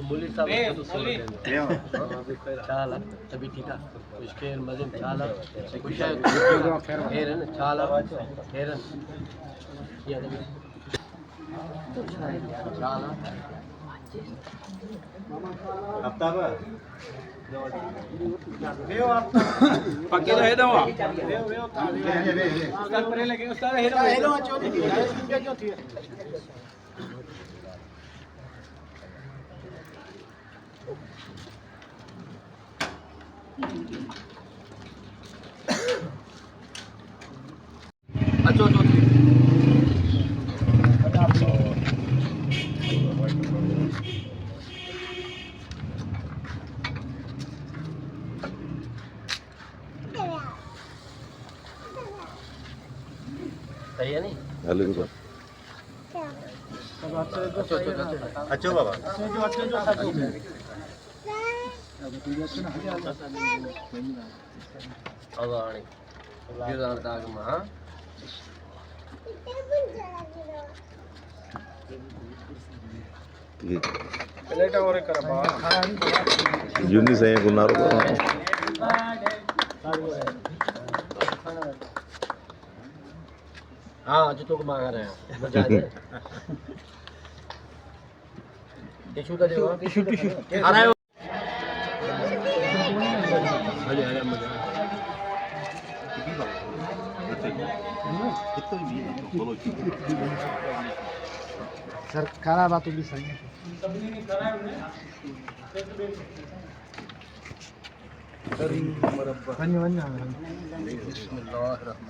मुली साहब तो सोले चाला तभी ठीक है उसके मजे में चाला कुछ है खैर है ना चाला खैर ये चाला हफ्ता पर पक्के रहे दो उस्ताद परे लगे उस्ताद हेलो अचो नहीं क्यों थी अचो अचो सही है नहीं हेलो रुको अचो बाबा अब आने गिरदार दाग में हां प्लेट और कर बा यूनी से गुनारो को हाँ जो तो मांग रहे हैं बजा दे टिश्यू का देवा टिश्यू आ रहा है अरे अरे मजा सर खाना बात भी सही है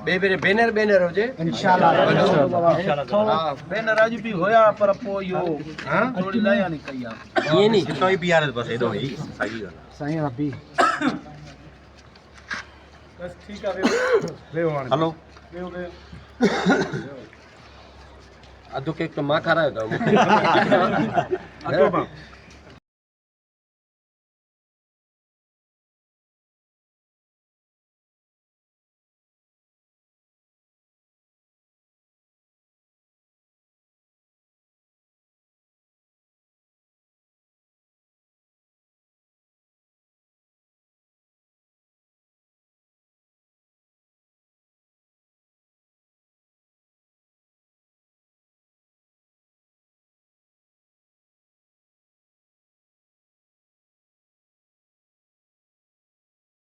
बेबे बैनर बैनर हो जे इंशाल्लाह हां बैनर आज भी होया पर पो यो हां थोड़ी लाया नहीं कइया ये नहीं तो ही पीआर बस एदो ही सही गल सही रब्बी बस ठीक है वे हेलो अदो केक तो मां खा रहा है अदो